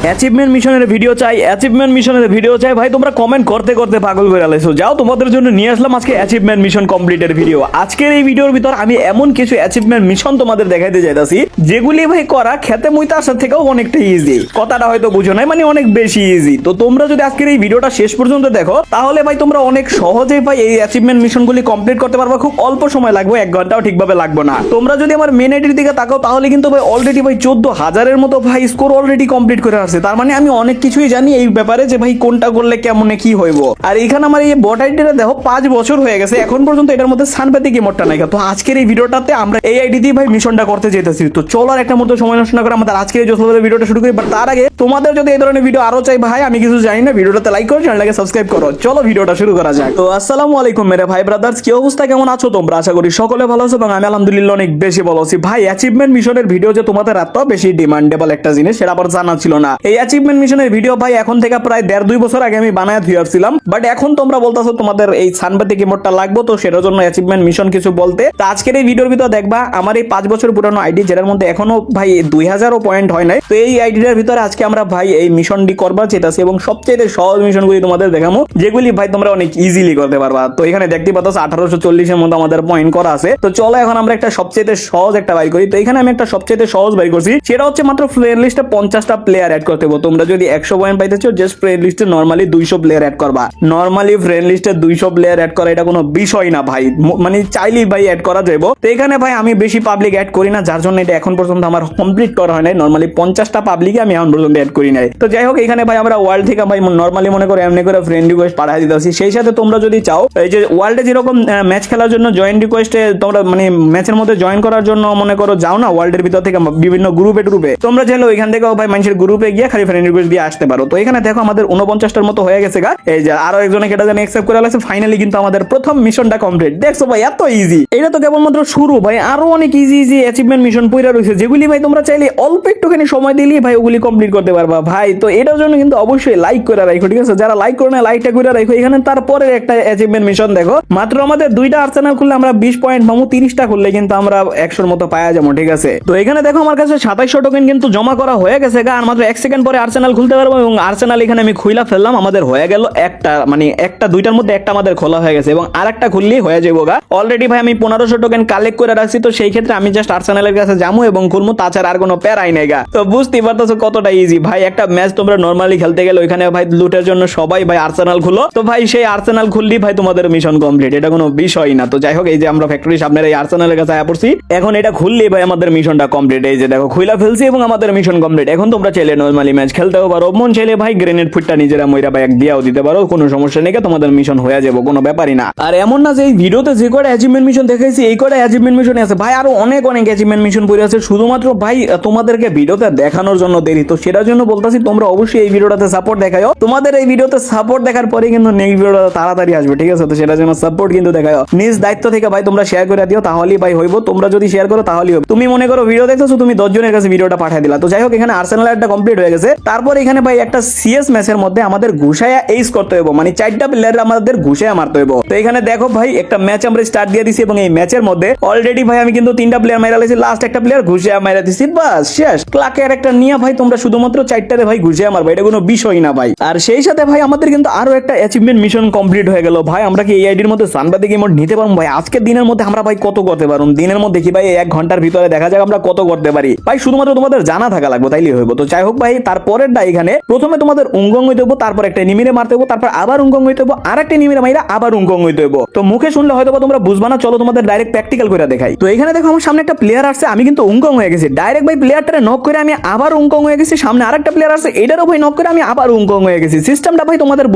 Achievement মিশনের video চাই, achievement মিশনের ভিডিও চাই। ভাই তোমরা কমেন্ট করতে করতে পাগল করে আলাইছো। যাও তোমাদের জন্য নিয়ে আসলাম আজকে অ্যাচিভমেন্ট মিশন কমপ্লিটের ভিডিও। আজকের এই ভিডিওর ভিতর আমি এমন কিছু অ্যাচিভমেন্ট মিশন তোমাদের দেখাইতে যাইতাছি যেগুলি ভাই করা খেতে মুইতে আসার থেকেও অনেকটা ইজি। কথাটা হয়তো বুঝো নাই, মানে অনেক বেশি ইজি। তো তোমরা যদি আজকের এই ভিডিওটা শেষ পর্যন্ত দেখো তাহলে ভাই তোমরা অনেক সহজেই ভাই এই অ্যাচিভমেন্ট মিশনগুলি কমপ্লিট করতে পারবা। খুব অল্প সময় লাগবে, 1 ঘন্টাও ঠিকভাবে লাগবে না। তোমরা যদি আমার মেন আইডির দিকে তাকাও তাহলে কিন্তু ভাই অলরেডি ভাই 14,000-এর মতো ভাই স্কোর অলরেডি কমপ্লিট করে আসছে। তার মানে আমি অনেক কিছুই জানি এই ব্যাপারে যে ভাই কোনটা করলে কেমন কি হইব। আর এখানে আমার এই বট আইডিটা দেখো 5 বছর হয়ে গেছে, এখন পর্যন্ত এটার মধ্যে সানপাতিক ইমোটটা নাই। তো আজকের এই ভিডিওটাতে আমরা এই আইডি দিয়ে ভাই মিশনটা করতে যেতেছি। তো চলো আর একটা মতো সময় নষ্ট না করে আমাদের আজকের এই জোসভাবে ভিডিওটা শুরু করি। বাট তার আগে তোমাদের যদি এই ধরনের ভিডিও আরো চাই ভাই, আমি কিছু জানি না, ভিডিওটাতে লাইক করো, চ্যানেলটাকে সাবস্ক্রাইব করো। চলো ভিডিওটা শুরু করা যাক। তো আসসালামু আলাইকুম মেরে ভাই ব্রাদার্স, কি অবস্থা, কেমন আছো তোমরা? আশা করি সকলে ভালো আছো এবং আমি আলহামদুলিল্লাহ অনেক বেশি ভালো আছি। ভাই অ্যাচিভমেন্ট মিশনের ভিডিও যে তোমাদের এত বেশি ডিমান্ডেবল একটা জিনিস সেটা আবার জানা ছিল না। এই অ্যাচিভমেন্ট মিশনের ভিডিও ভাই এখন থেকে প্রায় 1.5-2 বছর আগে আমি বানায় ধুইয়াছিলাম। বাট এখন তোমরা বলতাছো তোমাদের এই সানপাতিক ইমোটটা লাগবে, তো সেটার জন্য অ্যাচিভমেন্ট মিশন কিছু বলতে। তো আজকের এই ভিডিওর ভিতর দেখবা আমার এই 5 বছর পুরানো আইডি যেটার মধ্যে এখনো ভাই 2000ও পয়েন্ট হয় নাই। তো এই আইডিটার ভিতরে আজকে আমরা ভাই এই মিশনটি করবার চেয়েছি এবং সবচেয়ে সহজ মিশনগুলি তোমাদের দেখাবো যেগুলি ভাই তোমরা অনেক ইজিলি করতে পারবা। তো এখানে দেখতে পাচ্ছ 1840-এর মতো আমাদের পয়েন্ট করা আছে। তো চলো এখন আমরা একটা সবচেয়ে সহজ একটা বাই করি। তো এখানে আমি একটা সবচেয়ে সহজ বাই করছি, সেটা হচ্ছে মাত্র ফ্রেন্ড লিস্টে 50টা প্লেয়ার অ্যাড করতে হবে। তোমরা যদি 100 পয়েন্ট পাইতে চাও জাস্ট ফ্রেন্ড লিস্টে নরমালি 200 প্লেয়ার অ্যাড করবা। নরমালি ফ্রেন্ড লিস্টে 200 প্লেয়ার অ্যাড করা এটা কোনো বিষয় না ভাই, মানে চাইলেই ভাই অ্যাড করা যাবে। তো এখানে ভাই আমি বেশি পাবলিক অ্যাড করি না, যার জন্য এটা এখন পর্যন্ত আমার কমপ্লিট করা হয় নাই। নরমালি 50টা পাবলিকে আমি এখন পর্যন্ত অ্যাড করি নাই। তো যাই হোক এখানে ভাই আমরা ওয়ার্ল্ড থেকে ভাই নরমালি মনে করে এমনি করে ফ্রেন্ড রিকোয়েস্ট পাঠিয়ে দিতেছি। সেই সাথে তোমরা যদি চাও এই যে ওয়ার্ল্ডে যেরকম ম্যাচ খেলার জন্য জয়েন রিকোয়েস্টে তোমরা মানে ম্যাচের মধ্যে জয়েন করার জন্য মনে করো যাও না ওয়ার্ল্ডের ভিতর থেকে বিভিন্ন গ্রুপে তোমরা চাইলে ওইখান থেকে ভাই মানুষের গ্রুপে গিয়ে খালি ফ্রেন্ড রিকোয়েস্ট দিয়ে আসতে পারো। তো এখানে দেখো আমাদের 49টার মতো হয়ে গেছে গা। এই যে আরো একজনে কেটে জানি অ্যাকসেপ্ট করে লাগছে। ফাইনালি কিন্তু আমাদের প্রথম মিশনটা কমপ্লিট। দেখছো ভাই এত ইজি, এটা তো কেবলমাত্র শুরু ভাই, আরো অনেক ইজি ইজি অ্যাচিভমেন্ট মিশন পইরা রয়েছে যেগুলি ভাই তোমরা চাইলে অল্প একটুখানি সময় দিলেই ভাই ওগুলি কমপ্লিট করতে পারবা ভাই। তো এটার জন্য কিন্তু অবশ্যই লাইক করে রাখো, ঠিক আছে? যারা লাইক করে না লাইকটা করে রাখো। এখানে তারপরে একটা অ্যাচিভমেন্ট মিশন দেখো, মাত্র আমাদের 2টা আর্সেনাল খুললে আমরা 20 পয়েন্ট পাবো, 30টা খুললে কিন্তু আমরা 100-এর মতো পাওয়া যাবো, ঠিক আছে? তো এখানে দেখো আমার কাছে 2700 টোকেন কিন্তু জমা করা হয়ে গেছে গা। আর মাত্র 1 সেকেন্ড পরে আর্সেনাল খুলতে পারবো এবং আর্সেনাল এখানে আমি খুইলা ফেললাম। আমাদের হয়ে গেল একটা, মানে একটা 2টার মধ্যে একটা আমাদের খোলা হয়ে গেছে এবং আরেকটা খুললেই হয়ে যাবো গা। অলরেডি ভাই আমি 1500 টোকেন কালেক্ট করে রাখছি। তো সেই ক্ষেত্রে আমি জাস্ট আর্সেনালের কাছে যাবো এবং খুলবো, তাছাড়া আর কোনো প্যারাই নাই গা। তো বুঝতেই পারতেছো কতটা ইজি ভাই। একটা ম্যাচ তোমরা নরমালি খেলতে গেলে ওইখানে ভাই লুটের জন্য সবাই ভাই আর্সেনাল খুলো, তো ভাই সেই আর্সেনাল খুললি ভাই তোমাদের মিশন কমপ্লিট, এটা কোনো বিষয় না। তো যাই হোক এই যে আমরা ফ্যাক্টরি সামনের এই আর্সেনালের কাছে আয়া পড়ছি, এখন এটা খুললি ভাই আমাদের মিশনটা কমপ্লিট। এই যে দেখো খুইলা ফেলছি এবং আমাদের মিশন কমপ্লিট। এখন তোমরা চাইলে নরমালি ম্যাচ খেলতেও পারো, মন চাইলে ভাই গ্রেনেড ফুটটা নিজেরা মইরা ভাই এক দিয়াও দিতে পারো, কোনো সমস্যা নেই, তোমাদের মিশন হয়ে যাবে, কোনো ব্যাপারই না। আর এমন না যে এই ভিডিওতে যে কটা অ্যাচিভমেন্ট মিশন দেখাইছি এই কটা অ্যাচিভমেন্ট মিশন আছে ভাই, আরো অনেক অনেক অ্যাচিভমেন্ট মিশন পড়ে আছে, শুধুমাত্র ভাই তোমাদেরকে ভিডিওতে দেখানোর জন্য দেরি। তো সেটার জন্য বলতাছি তোমরা অবশ্যই এই ভিডিওটাতে সাপোর্ট দেখাও। তোমাদের এই ভিডিওতে সাপোর্ট দেখার পরে কিন্তু নেক্সট ভিডিওটা তাড়াতাড়ি আসবে, ঠিক আছে? তো সেটার জন্য সাপোর্ট কিন্তু দেখাও, নিজ দায়িত্ব থেকে ভাই তোমরা শেয়ার করে দিও, তাহলেই ভাই হইব। তোমরা যদি শেয়ার করো তাহলেই হবে। তুমি মনে করো ভিডিও দেখতেছো, তুমি 10 জনের কাছে ভিডিওটা পাঠিয়ে দিলা। তো যাই হোক এখানে আর্সেনাল একটা কমপ্লিট হয়ে গেছে। তারপর এখানে ভাই একটা সিএস ম্যাচের মধ্যে আমাদের ঘুষায়া এইস করতে হবে, মানে 4টা প্লেয়ার আমাদের ঘুষায়া মারতে হবে। তো এখানে দেখো ভাই একটা ম্যাচ আমরা স্টার্ট দিয়ে দিছি এবং এই ম্যাচের মধ্যে অলরেডি ভাই আমি কিন্তু 3টা প্লেয়ার মাইরা লাইছি, লাস্ট একটা প্লেয়ার ঘুষায়া মাইরা দিছি, বাস শেষ। ক্লাকের একটা নিয়ে ভাই তোমরা শুধুমাত্র 4টারে ভাই ঘুষায়া মারবে, এটা কোনো বিষয় না ভাই। আর সেই সাথে ভাই আমাদের কিন্তু আরো একটা অ্যাচিভমেন্ট মিশন কমপ্লিট হয়ে গেল ভাই। আমরা কি এই আইডির মধ্যে সানপাতিক ইমোট নিতে পারবো ভাই? আজকের দিনের মধ্যে আমরা ভাই কত করতে পারবো? দিনের মধ্যে কি ভাই 1 ঘন্টার ভিতরে দেখা যাক আমরা কত করতে পারি ভাই, শুধুমাত্র তোমাদের জানা থাকা লাগবে, তাইলে হইব। তো যাই হোক ভাই তারপরেরটা এখানে প্রথমে তোমাদের উঙ্গং হইতে হইব, তারপর একটা নিমিরে মারতে হইব, তারপর আবার উঙ্গং হইতে হইব, আরেকটা নিমিরে মাইরা আবার উঙ্গং হইতে হইব। তো মুখে শুনলে হয়তো তোমরা বুঝবা না, চলো তোমাদের ডাইরেক্ট প্র্যাকটিক্যাল করে দেখাই। তো এখানে দেখো আমার সামনে একটা প্লেয়ার আসছে, আমি কিন্তু উঙ্গং হয়ে গেছি ডাইরেক্ট ভাই। প্লেয়ারটারে নক করে আমি আবার উঙ্গং হয়ে গেছি। সামনে আরেকটা প্লেয়ার আছে, এটারও ভাই নক করে আমি আবার উঙ্গং হয়ে গেছি। সিস্টেমটা ভাই তোমাদের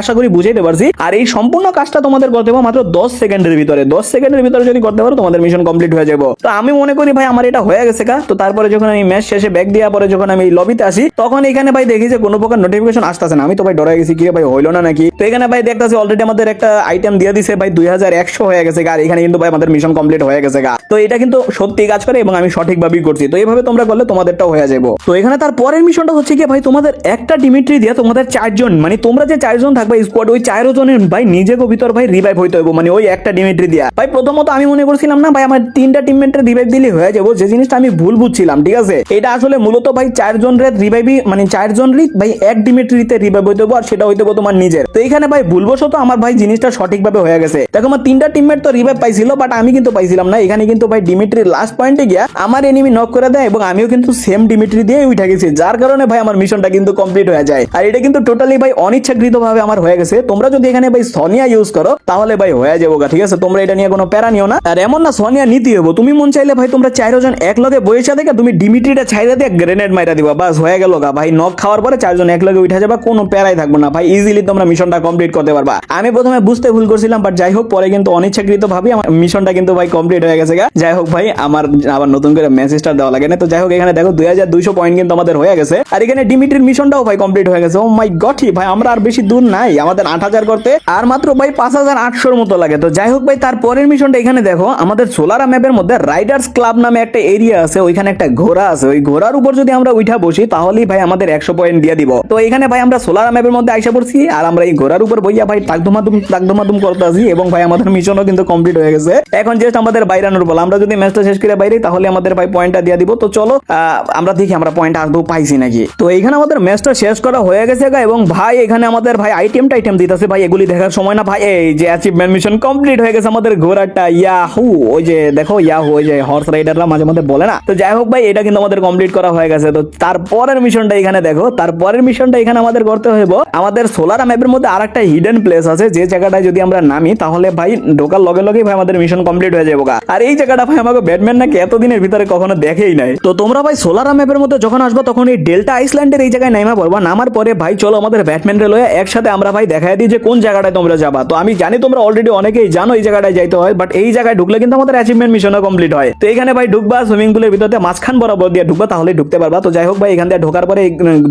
আশা করি বুঝাইতে পারছি। আর এই সম্পূর্ণ কাজটা তোমাদের করতে হবে মাত্র 10 সেকেন্ডের ভিতরে। 10 সেকেন্ডের ভিতরে যদি করতে পারো তোমাদের মিশন কমপ্লিট হয়ে যাবে। তো আমি মনে করি ভাই আমার এটা হয়ে গেছে কা। তো তারপরে যখন আমি ম্যাচ শেষে ব্যাক দেওয়ার পরে যখন আমি লবিতে আসি তখন এখানে ভাই দেখি যে কোনো প্রকার নোটিফিকেশন আসতেছে না। আমি তো ভাই ডরে গেছি, কি ভাই হইলো না নাকি? তো এখানে ভাই দেখতেছি অলরেডি আমাদের একটা আইটেম দিয়ে দিছে ভাই 2100 হয়ে গেছে গা। আর এখানে কিন্তু ভাই আমাদের মিশন কমপ্লিট হয়ে গেছে গা। তো এটা কিন্তু সত্যি কাজ করে এবং আমি সঠিকভাবেই করছি। তো এইভাবে তোমরা করলে তোমাদেরটাও হয়ে যাবে। তো এখানে তার পরের মিশনটা হচ্ছে কি ভাই, তোমাদের একটা ডিমিট্রি দিয়ে তোমাদের 4 জন, মানে তোমরা যে 4 জন থাকবে স্কোয়াড, ওই 4 জনের ভাই নিজেকে ভিতর ভাই রিভাইভ হইতে হবে, মানে ওই একটা ডিমিট্রি দিয়া। ভাই প্রথমত আমি মনে করছিলাম না ভাই আমার 3টা টিমমেটের রিভাইভ দিলে হয়ে যাবো, যে জিনিসটা আমি ভুল বুঝছিলাম, ঠিক আছে? এটা আসলে মূলত ভাই 4 জনের রিভাইভই মানে 4 জনেরই ভাই এক ডিমিট্রিতে রিভাইভ হইতে হবে, আর সেটা হইতে হবে তোমার নিজের। তো এখানে ভাই ভুলবশত আমার ভাই জিনিসটা সঠিকভাবে হয়ে গেছে। দেখো আমার 3টা টিমমেট তো রিভাইভ পাইছিল, বাট আমি কিন্তু পাইছিলাম না। এখানে কিন্তু ভাই ডিমিট্রির লাস্ট পয়েন্টে গিয়া আমার এনিমি নক করে দেয় এবং আমিও কিন্তু সেম ডিমিট্রি দিয়ে উঠে গেছি, যার কারণে ভাই আমার মিশনটা কিন্তু কমপ্লিট হয়ে যায়। আর এটা কিন্তু টোটালি ভাই অনিচ্ছাকৃতভাবে আমার হয়ে গেছে। তোমরা যদি এখানে ভাই সোনিয়া ইউজ করো তাহলে ভাই হয়ে যাবো গা, ঠিক আছে? তোমরা এটা নিয়ে কোনো প্যারা নিও না। আর এমন না সোনিয়া নিতে হবো, তুমি মন চাইলে ভাই তোমরা 4 জন এক লগে বইসা দেখে তুমি ডিমিট্রিটা ছাইরা দিয়ে গ্রেনেড মাইরা দিবা, বাস হয়ে গেল গা ভাই। নক খাওয়ার পরে 4 জন এক লগে উঠে যাবা, কোনো প্যারাই থাকবে না ভাই, ইজিলি তোমরা মিশনটা কমপ্লিট করতে পারবা। আমি প্রথমে বুঝতে ভুল করছিলাম, বাট যাই হোক পরে কিন্তু অনিচ্ছাকৃতভাবে আমার মিশনটা কিন্তু ভাই কমপ্লিট হয়ে গেছে গা। যাই হোক ভাই আমার আবার নতুন করে মেসেজ স্টার দেওয়া লাগে না। তো যাই হোক এখানে দেখো 2200 পয়েন্ট কিন্তু আমাদের হয়ে গেছে, আর এখানে ডিমিট্রির মিশনটাও ভাই কমপ্লিট হয়ে গেছে। ও মাই গড ভাই, আমরা আর বেশি দূর নাই, আমাদের 8000 করতে আর মাত্র ভাই 5800 মতো লাগে। তো যাই হোক ভাই তারপরের মিশনটা এখানে দেখো, আমাদের সোলারা ম্যাপের মধ্যে রাইডার্স ক্লাব নামে একটা এরিয়া আছে, ওইখানে একটা ঘোড়া আছে। ওই ঘোড়ার উপর যদি আমরা উঠা বসি তাহলেই ভাই আমাদের 100 পয়েন্ট দিয়ে দিব। তো এখানে ভাই আমরা সোলারা ম্যাপের মধ্যে আইসা পড়ছি, আর আমরা এই ঘোড়ার উপর বইয়া ভাই তাকদমাদুম করতে আছি, এবং ভাই আমাদের মিশনও কিন্তু কমপ্লিট হয়ে গেছে। এখন জাস্ট আমাদের বাইরানোর বল, আমরা যদি ম্যাচটা শেষ করে বাইরে তাহলে আমাদের ভাই পয়েন্টটা দিয়ে দিব। তো চলো আমরা দেখি আমরা পয়েন্ট আদৌ পাইছি নাকি। তো এইখানে আমাদের ম্যাচটা শেষ করা হয়ে গেছে গা, এবং ভাই এখানে আমাদের ভাই আইটেম দিতেছে ভাই, এগুলি দেখার সময় না ভাই। এই যে অ্যাচিভমেন্ট মিশন কমপ্লিট হয়ে গেছে আমাদের ঘোড়াটা, ইয়াহু। ওই যে দেখো ইয়াহু, ওই যে হর্স রাইডাররা মাঝে মধ্যে বলে না। তো যাই হোক ভাই এটা কিন্তু আমাদের কমপ্লিট করা হয়ে গেছে। তো তারপরের মিশনটা এখানে দেখো, তারপরের মিশনটা এখানে আমাদের করতে হইব, আমাদের সোলার ম্যাপের মধ্যে আরেকটা হিডেন প্লেস আছে, যে জায়গাটায় যদি আমরা নামি তাহলে ভাই ঢোকার লগে লগেই ভাই আমাদের মিশন কমপ্লিট হয়ে যাবে। আর এই জায়গাটা ভাই আমাকে ব্যাটম্যান নাকি এতদিনের ভিতরে কখনো দেখেই নাই। তো তোমরা ভাই সোলার ম্যাপের মধ্যে যখন আসবা তখন এই ডেল্টা আইসল্যান্ডের এই জায়গায় নামা পড়বা। নামার পরে ভাই চলো আমাদের ব্যাটম্যান রে লয়ে একসাথে আমরা ভাই দেখাই দিই যে কোন জায়গাটায় তোমরা যাবা। তো আমি জানি তোমরা অলরেডি অনেকেই জানো এই জায়গাটায় যাইতে হয়, বাট এই জায়গায় ঢুকলে কিন্তু আমাদের অ্যাচিভমেন্ট মিশনও কমপ্লিট হয়। তো এখানে ভাই ঢুকবা, সুইমিং পুলের ভিতরে মাঝখান বরাবর দিয়ে ঢুকবা, তাহলে ঢুকতে পারবা। তো যাই হোক ভাই এখান দিয়ে ঢোকার পরে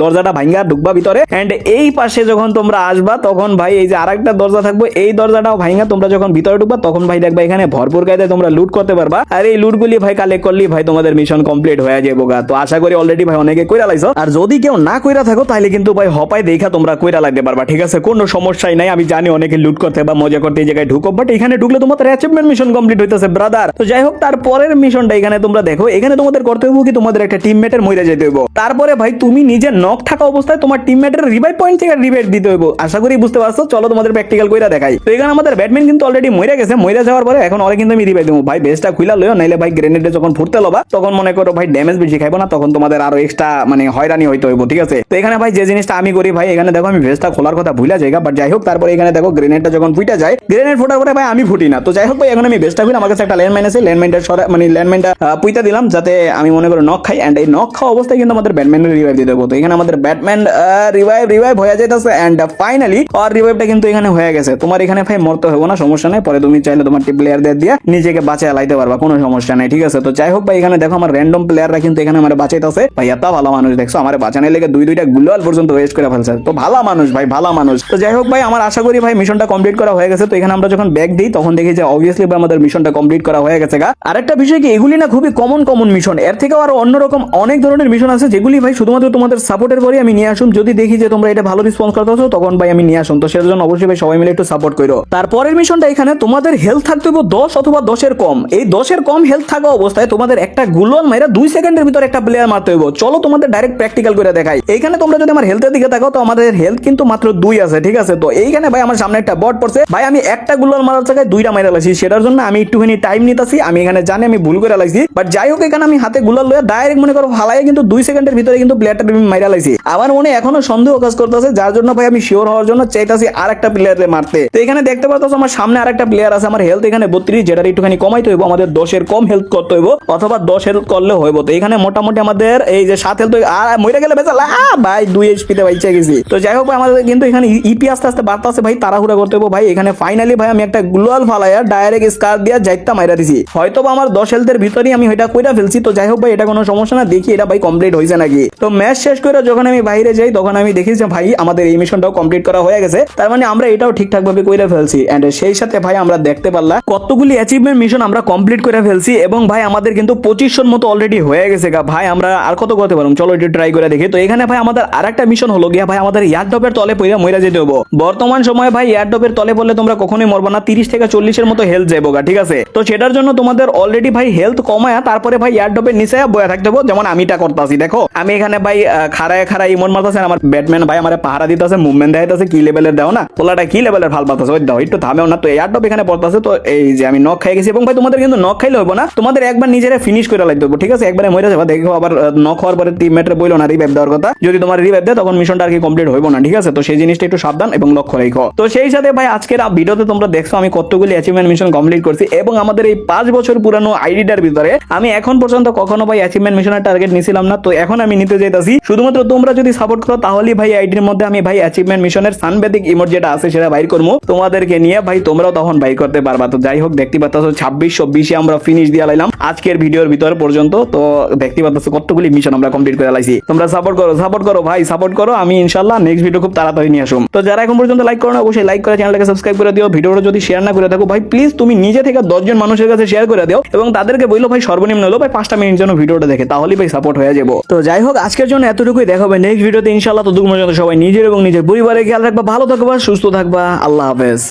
দরজাটা ভাঙ্গা ঢুকবা ভিতরে, এন্ড এই পাশে যখন তোমরা আসবা তখন ভাই এই যে আরেকটা দরজা থাকবে, এই দরজাটাও ভাঙ্গা তোমরা যখন ভিতরে ঢুকবা তখন ভাই দেখবা এখানে ভরপুর কায়দায় তোমরা লুট করতে পারবা। আর এই লুটগুলি ভাই কালেক্ট করলেই ভাই তোমাদের মিশন কমপ্লিট হয়ে যাবে গা। তো আশা করি অলরেডি ভাই অনেকে কইরা লাইছো, আর যদি কেউ না কইরা থাকো তাহলে কিন্তু ভাই হপাই দেখা তোমরা কইরা লাগতে পারবা, ঠিক আছে? কোনো সমস্যাই নাই। আমি জানি অনেকে লুট করতে বা মজা করতে এই জায়গায় ঢুকো, বাট এখানে ঢুকলে তোমাদের অ্যাচিভমেন্ট মিশন কমপ্লিট হইতেছে ব্রাদার। তো যাই হোক তারপরের মিশনটা এখানে তোমরা দেখো, এখানে তোমাদের করতে হবে কি তোমাদের একটা টিমমেটের মইরা যেতে হইব। তারপরে ভাই তুমি নিজে নক থাকা অবস্থায় তোমার টিমমেটের রিভাইভ পয়েন্ট থেকে রিভাইভ দিতে হইব। আশা করি বুঝতে পারছো। চলো তোমাদের প্র্যাকটিক্যাল কইরা দেখাই। তো এখানে আমাদের ব্যাটম্যান কিন্তু অলরেডি মইরা গেছে, মইরা যাওয়ার পরে এখন ওরে কিন্তু আমি রিভাইভ দেবো। ভাই বেসটা খুইলা লইও, নাইলে ভাই গ্রেনেডে যখন ফুটতে লবা তখন মনে করো ভাই ড্যামেজ বেশি খাইবো না, তখন তোমাদের আরো এক্সট্রা মানে হয়রানি হইতে হইব, ঠিক আছে? তো এখানে ভাই যে জিনিসটা আমি করি ভাই, এখানে দেখো আমি ভেস্টটা খোলার কথা ভুলা যাই, বাট যাই হোক তারপরে এখানে দেখো গ্রেনেডটা যখন ফুটা যায়, গ্রেনেড ফোটার পরে ভাই আমি ফুটি না। তো যাই হোক ভাই এখন আমি ভেস্টটা খুলে, আমার কাছে একটা ল্যান্ডমাইন আছে, ল্যান্ডমাইনটা পুইতা দিলাম যাতে আমি মনে করো নক খাই, এন্ড এই নক খাওয়া অবস্থায় কিন্তু আমাদের ব্যাটম্যানের রিভাইভ দিতে হবে। তো এখানে আমাদের ব্যাটম্যান রিভাইভ হয়ে যাইতেছে, এন্ড ফাইনালি আর রিভাইভটা কিন্তু এখানে হয়ে গেছে। তোমার এখানে ভাই মরতে হবে না, সমস্যা নাই, পরে তুমি চাইলে তোমার প্লেয়ারদের দিয়ে নিজেকে বাঁচায় লাইতে পারবা, কোনো সমস্যা নাই, ঠিক আছে? তো যাই হোক ভাই এখানে দেখো আমার র্যান্ডম প্লেয়াররা কিন্তু এখানে আমার বাঁচাইতেছে। ভাই এত ভালো মানুষ দেখছো, আমার বাঁচানোর লেগে দুইটা গুলাল পর্যন্ত ওয়েস্ট করে ফেলছে। তো ভালো মানুষ ভাই, ভালো মানুষ। তো যাই হোক ভাই আমার আশা করি ভাই মিশনটা কমপ্লিট করা হয়ে গেছে। তো এখানে আমরা যখন ব্যাক দিই তখন দেখি যে অবভিয়াসলি ভাই আমাদের মিশনটা কমপ্লিট করা হয়ে গেছে গা। আরেকটা বিষয় কি, এগুলি না খুবই কমন মিশন, এর থেকেও আরো অন্যরকম অনেক ধরনের মিশন আছে যেগুলি ভাই শুধুমাত্র তোমাদের সাপোর্টের পরে আমি নিয়ে আসুন। যদি দেখি যে তোমরা এটা ভালো রেসপন্স করতেছো তখন ভাই আমি নিয়ে আসুন। তো সেটার জন্য অবশ্যই ভাই সবাই মিলে একটু সাপোর্ট করো। তারপরের মিশনটা এখানে তোমাদের হেলথ থাকতে হবে 10 অথবা 10-এর কম। এই 10-এর কম হেলথ থাকা অবস্থায় তোমাদের একটা গুলন মাইরা 2 সেকেন্ডের ভিতর একটা প্লেয়ার মারতে হবে। চলো তোমাদের ডাইরেক্ট প্র্যাকটিক্যাল করে দেখাই। এইখানে তোমরা যদি আমার হেলথের দিকে তাকাও তো আমাদের হেলথ কিন্তু মাত্র 2 আছে, ঠিক আছে? তো এইখানে ভাই আমার সামনে একটা বট পড়ছে, ভাই আমি একটা গুলন মারার জায়গায় 2টা মাইরা লাইছি, সেটার জন্য আমি একটুখানি টাইম নিতেছি। আমি এখানে জানি আমি ভুল করে লাইছি, বাট যাই হোক এখানে আমি হাতে গুলাল লয়ে ডাইরেক্ট মনে করো ফালাইয়ে কিন্তু 2 সেকেন্ডের ভিতরে কিন্তু প্লেয়ারটা মাইরা লাইছি। আমার মনে এখনো সন্দেহ কাজ করতেছে, যার জন্য ভাই আমি শিওর হওয়ার জন্য চাইতাছি আরেকটা প্লেয়ারে মারতে। তো এখানে দেখতে পাচ্ছ আমার সামনে আরেকটা প্লেয়ার আছে, আমার হেলথ এখানে 32, যেটা একটুখানি কমাইতে হইব, আমাদের 10-এর কম হেলথ করতে হইব অথবা 10 হেলথ করলে হইব। তো এখানে মোটামুটি আমাদের এই যে 7 হেলথ আর মরে গেলে বেচালা ভাই 2 এইচপি তে বাইচে গেছি। তো যাই হোক ভাই আমাদের কিন্তু এখানে ইপি আস্তে আস্তে বাড়তাছে ভাই, তাড়াহুড়া করতে হইব ভাই। এখানে ফাইনালি ভাই আমি একটা গ্লোয়াল ফালাইয়া ডাইরেক্ট স্কার দিয়া যাইতা মাইরা দিছি, হয়তো বা আমার 10 হেলথের ভিতরেই আমি এটা কইরা ফেলছি। তো যাই হোক ভাই এটা কোনো সমস্যা না, দেখি এটা ভাই কমপ্লিট হইছে নাকি। তো ম্যাচ শেষ করে যখন আমি বাইরে যাই তখন আমি দেখি যে ভাই আমাদের এই মিশনটাও কমপ্লিট করা হয়ে গেছে, তার মানে আমরা এটাও ঠিকঠাক ভাবে কইরা ফেলছি। এন্ড সেই সাথে ভাই আমরা দেখতে পারলাম কতগুলি অ্যাচিভমেন্ট মিশন আমরা কমপ্লিট করে ফেলছি, এবং ভাই আমাদের কিন্তু 2500 মতো অলরেডি হয়ে গেছে গা। ভাই আমরা আর কত করতে পারলাম, চলো একটু ট্রাই করে দেখি। তো এখানে ভাই আমাদের আরেকটা মিশন হলো গিয়া ভাই আমাদের এয়ারড্রপের তলে পইরা মইরা যেতে হবে। বর্তমান সময়ে ভাই এয়ারড্রপের তলে পড়লে তোমরা কখনোই মরবা না, 30 থেকে 40-এর মতো হেলথ যাইবো গা, ঠিক আছে? তো সেটার জন্য তোমাদের অলরেডি ভাই হেলথ কমায়া তারপরে ভাই এয়ারড্রপের নিচে বয়া থাকতে হবে, যেমন আমিটা করতেছি। দেখো আমি এখানে ভাই খাড়ায় খাড়ায় ইমন মারতেছে, আমার ব্যাটম্যান ভাই আমার পাহারা দিতেছে, মুভমেন্ট দেখাইতেছে, কি লেভেলের দাও না পোলাটা, কি লেভেলের ফাল পাতাছে, ওই দাও একটু থামেও না। তো এয়ারড্রপ এখানে পড়তেছে, তো এই যে আমি নক খাই গেছি। এবং ভাই তোমাদের কিন্তু নক খাইলে হইব না, তোমাদের একবার নিজেরা ফিনিশ করে লাগতে হবে, ঠিক আছে? একবারে মরে যাবে, দেখো আবার নক হওয়ার পরে টিমমেটরে বইলো না রিভাইভ দেওয়ার কথা, যদি তোমার রিভাইভ দেয় তখন মিশনটা আর কি কমপ্লিট হইব না, ঠিক আছে? তো সেই জিনিসটা একটু সাবধান এবং লক্ষ্য রাখো। তো সেই সাথে ভাই আজকের ভিডিওতে তোমরা দেখছো আমি কতগুলি অ্যাচিভমেন্ট মিশন কমপ্লিট করছি, এবং আমাদের এই 5 বছর পুরানো আইডিটার ভিতরে আমি এখন পর্যন্ত কখনো ভাই অ্যাচিভমেন্ট মিশনের টার্গেট নিছিলাম না। তো এখন আমি নিতে যাইতাছি, শুধুমাত্র তোমরা যদি সাপোর্ট করো তাহলেই ভাই আইডির মধ্যে আমি ভাই অ্যাচিভমেন্ট মিশনের সানবেদিক ইমোট যেটা আছে সেটা বাইর করবো তোমাদেরকে নিয়ে, ভাই তোমরাও তখন বাইর করতে পারবা। তো যাই হোক, দেখতে পাচ্ছ 26-24 আমরা ফিনিশ দিয়ে লাইলাম আজকের ভিডিওর ভিতর পর্যন্ত। তো দেখতে পাচ্ছ কতগুলি মিশন আমরা কমপ্লিট করে লাইছি। তোমরা সাপোর্ট করো ভাই, সাপোর্ট করো। আমি ইনশাআল্লাহ নেক্সট ভিডিও খুব তাড়াতাড়ি নিয়ে আসুম। তো যারা এখন পর্যন্ত লাইক করো না, অবশ্যই লাইক করে চ্যানেলটাকে সাবস্ক্রাইব করে দিও। ভিডিওটা যদি শেয়ার না করে থাকো ভাই প্লিজ তুমি নিজে থেকে 10 জন মানুষের কাছে শেয়ার করে দিও, এবং তাদেরকে বললো ভাই সর্বনিম্ন হলো ভাই 5টা মিনিট জন্য ভিডিওটা দেখে, তাহলেই ভাই সাপোর্ট হয়ে যাবো। তো যাই হোক, আজকের জন্য এতটুকুই, দেখা হবে নেক্সট ভিডিওতে ইনশাআল্লাহ। ততক্ষণ পর্যন্ত সবাই নিজের এবং নিজের পরিবারের খেয়াল রাখবা, ভালো থাকবা, সুস্থ থাকবা। আল্লাহ হাফেজ।